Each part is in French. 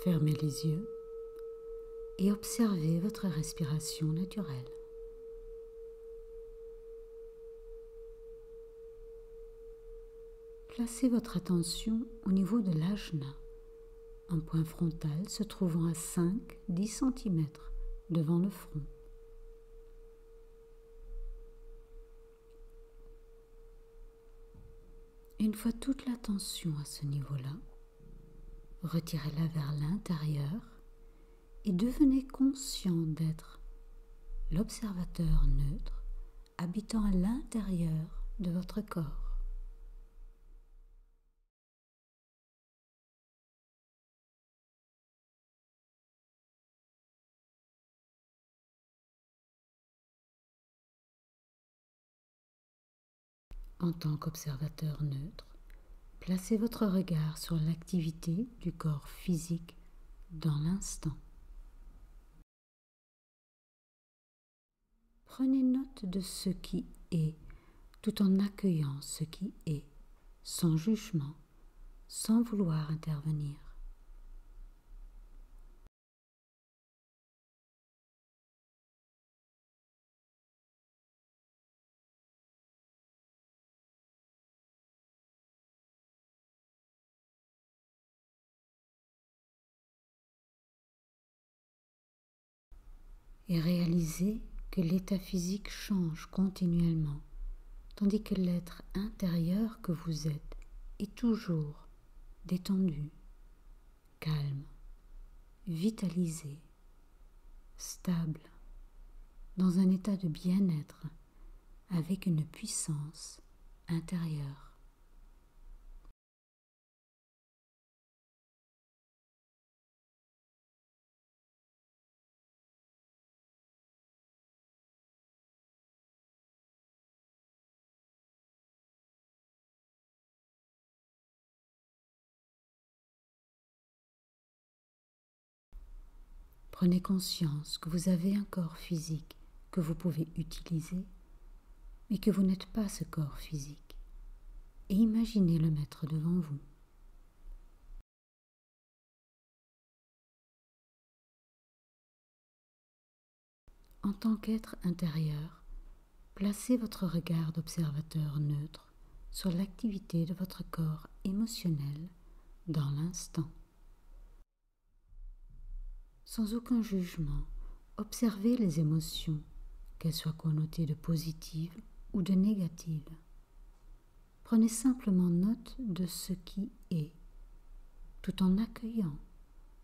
Fermez les yeux et observez votre respiration naturelle. Placez votre attention au niveau de l'ajna, un point frontal se trouvant à 5-10 cm devant le front. Une fois toute l'attention à ce niveau-là, retirez-la vers l'intérieur et devenez conscient d'être l'observateur neutre habitant à l'intérieur de votre corps. En tant qu'observateur neutre, placez votre regard sur l'activité du corps physique dans l'instant. Prenez note de ce qui est, tout en accueillant ce qui est, sans jugement, sans vouloir intervenir. Et réalisez que l'état physique change continuellement, tandis que l'être intérieur que vous êtes est toujours détendu, calme, vitalisé, stable, dans un état de bien-être avec une puissance intérieure. Prenez conscience que vous avez un corps physique que vous pouvez utiliser, mais que vous n'êtes pas ce corps physique, et imaginez le mettre devant vous. En tant qu'être intérieur, placez votre regard d'observateur neutre sur l'activité de votre corps émotionnel dans l'instant. Sans aucun jugement, observez les émotions, qu'elles soient connotées de positives ou de négatives. Prenez simplement note de ce qui est, tout en accueillant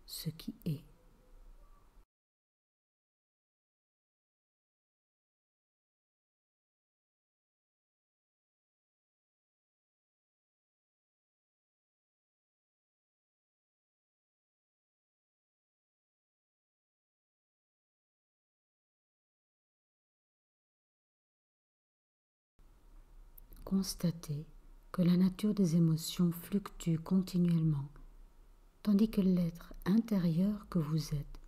ce qui est. Constatez que la nature des émotions fluctue continuellement, tandis que l'être intérieur que vous êtes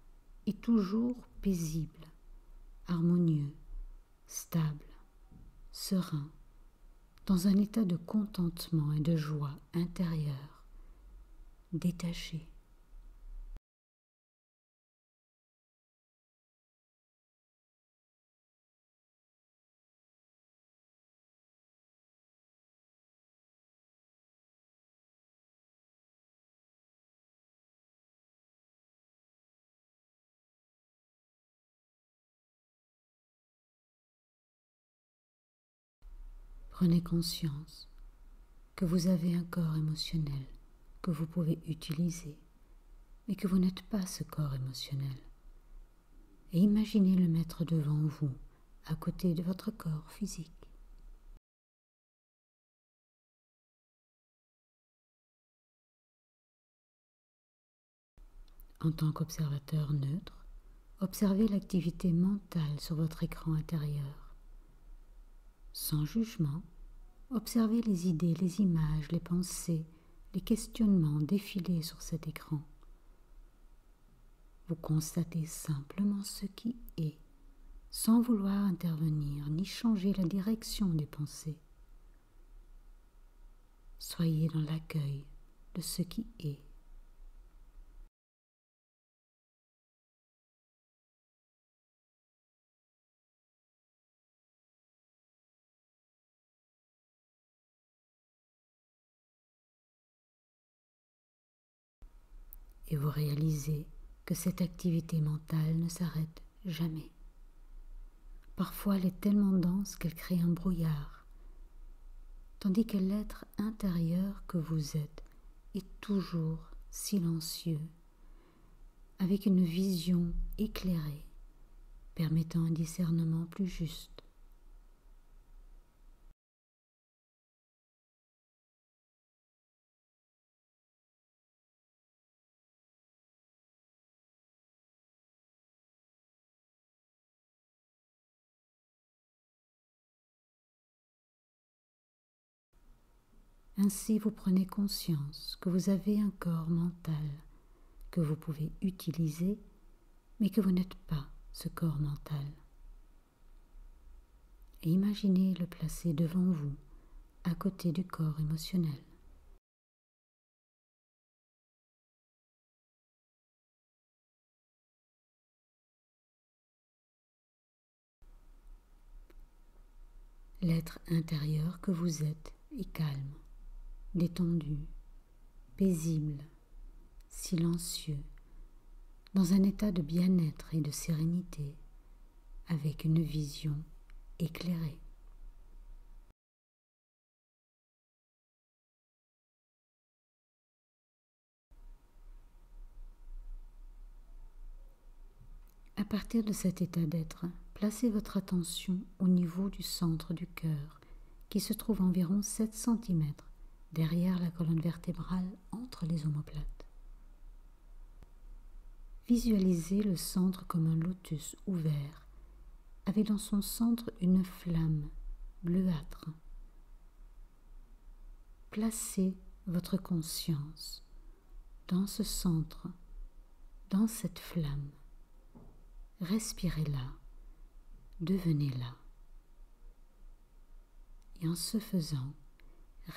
est toujours paisible, harmonieux, stable, serein, dans un état de contentement et de joie intérieure, détaché. Prenez conscience que vous avez un corps émotionnel que vous pouvez utiliser, mais que vous n'êtes pas ce corps émotionnel. Et imaginez le mettre devant vous, à côté de votre corps physique. En tant qu'observateur neutre, observez l'activité mentale sur votre écran intérieur. Sans jugement, observez les idées, les images, les pensées, les questionnements défiler sur cet écran. Vous constatez simplement ce qui est, sans vouloir intervenir ni changer la direction des pensées. Soyez dans l'accueil de ce qui est. et vous réalisez que cette activité mentale ne s'arrête jamais. Parfois, elle est tellement dense qu'elle crée un brouillard, tandis que l'être intérieur que vous êtes est toujours silencieux, avec une vision éclairée, permettant un discernement plus juste. Ainsi, vous prenez conscience que vous avez un corps mental que vous pouvez utiliser, mais que vous n'êtes pas ce corps mental. Et imaginez le placer devant vous, à côté du corps émotionnel. L'être intérieur que vous êtes est calme, détendu, paisible, silencieux, dans un état de bien-être et de sérénité, avec une vision éclairée. À partir de cet état d'être, placez votre attention au niveau du centre du cœur, qui se trouve environ 7 cm derrière la colonne vertébrale entre les omoplates. Visualisez le centre comme un lotus ouvert, avec dans son centre une flamme bleuâtre. Placez votre conscience dans ce centre, dans cette flamme. Respirez-la, devenez-la. Et en ce faisant,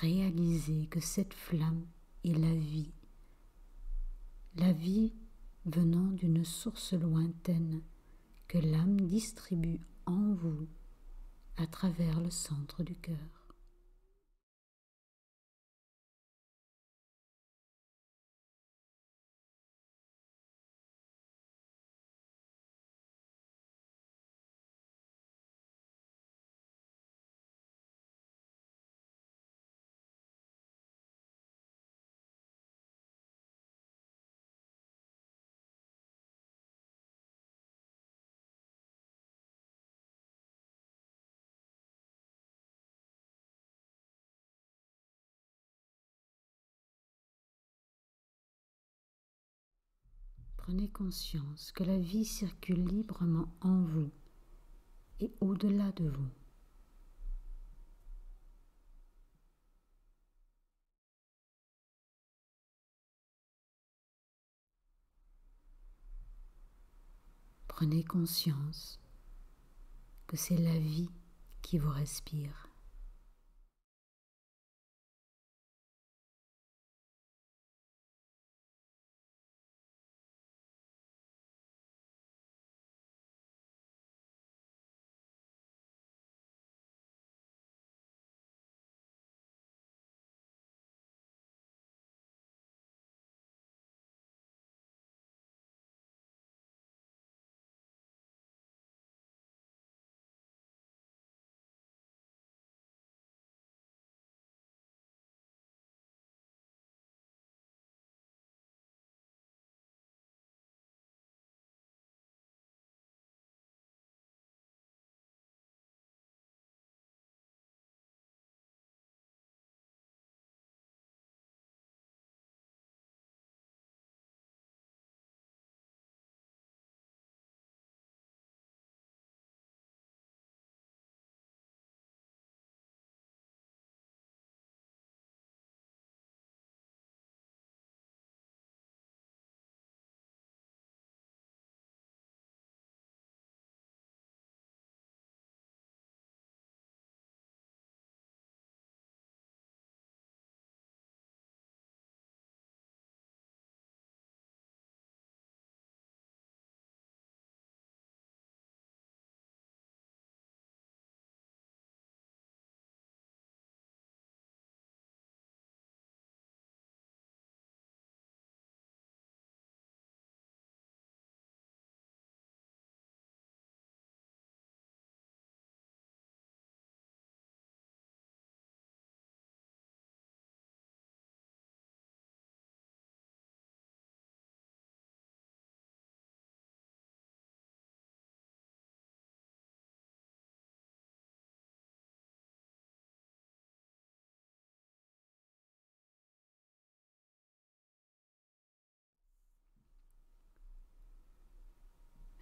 réalisez que cette flamme est la vie venant d'une source lointaine que l'âme distribue en vous à travers le centre du cœur. Prenez conscience que la vie circule librement en vous et au-delà de vous. Prenez conscience que c'est la vie qui vous respire.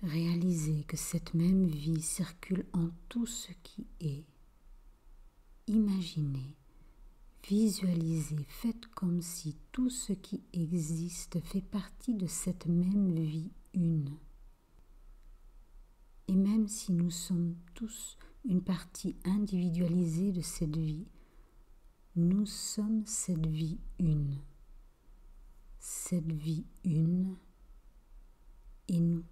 Réalisez que cette même vie circule en tout ce qui est. Imaginez, visualisez, faites comme si tout ce qui existe fait partie de cette même vie une. Et même si nous sommes tous une partie individualisée de cette vie, nous sommes cette vie une. Cette vie une et nous.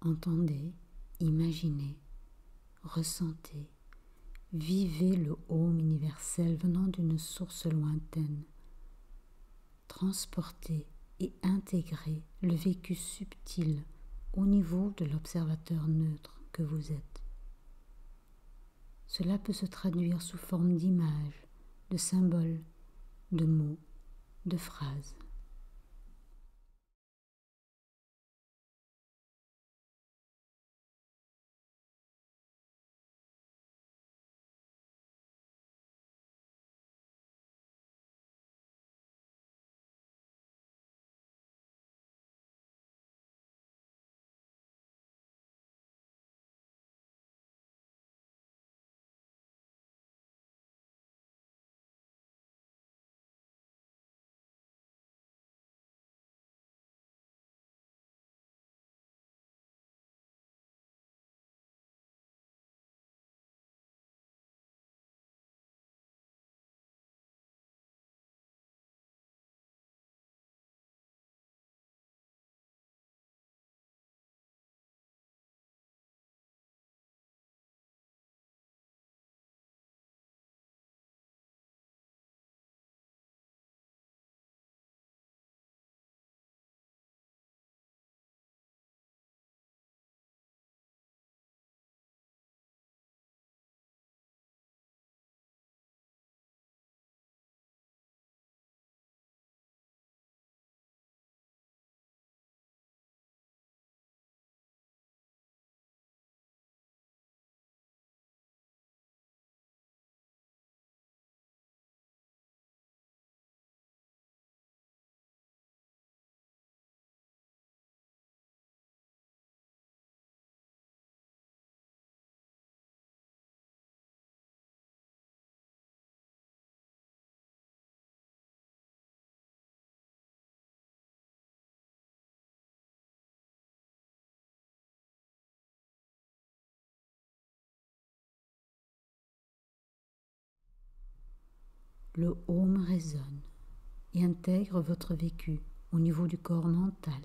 Entendez, imaginez, ressentez, vivez le Om universel venant d'une source lointaine. Transportez et intégrez le vécu subtil au niveau de l'observateur neutre que vous êtes. Cela peut se traduire sous forme d'images, de symboles, de mots, de phrases. Le Om résonne et intègre votre vécu au niveau du corps mental,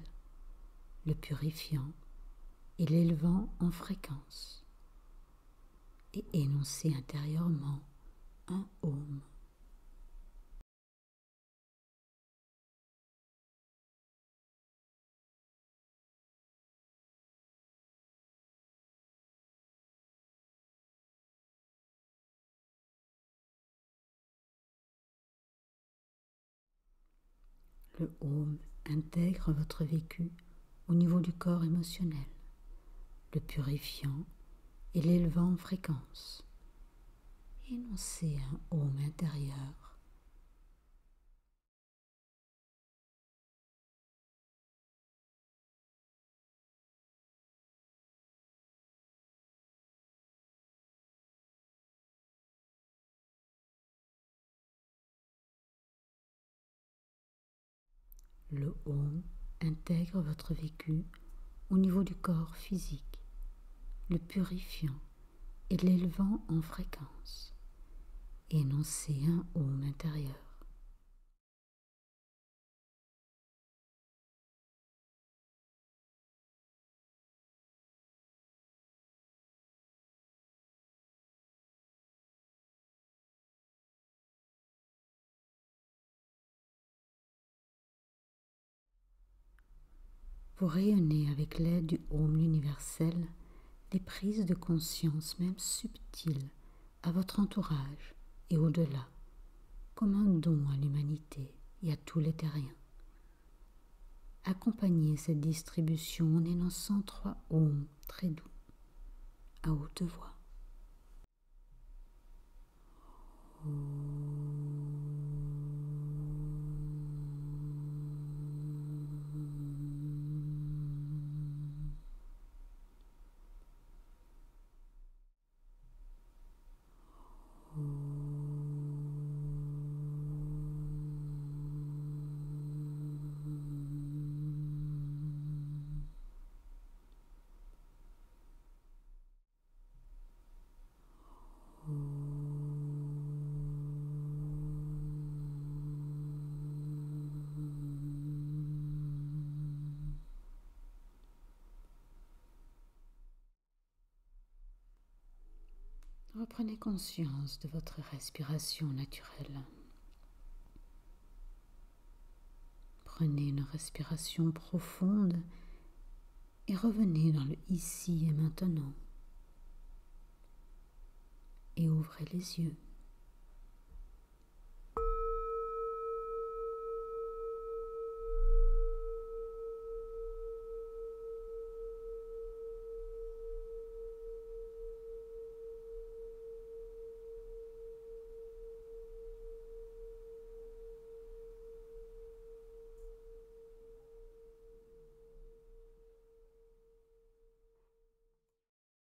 le purifiant et l'élevant en fréquence. Et énoncez intérieurement un Om. Le Om intègre votre vécu au niveau du corps émotionnel, le purifiant et l'élevant en fréquence. Énoncez un Om intérieur. Le Om intègre votre vécu au niveau du corps physique, le purifiant et l'élevant en fréquence. Énoncez un Om intérieur. Vous rayonnez avec l'aide du Om universel des prises de conscience même subtiles à votre entourage et au-delà, comme un don à l'humanité et à tous les terriens. Accompagnez cette distribution en énonçant 3 Om très doux, à haute voix. prenez conscience de votre respiration naturelle. Prenez une respiration profonde et revenez dans le ici et maintenant. Et ouvrez les yeux.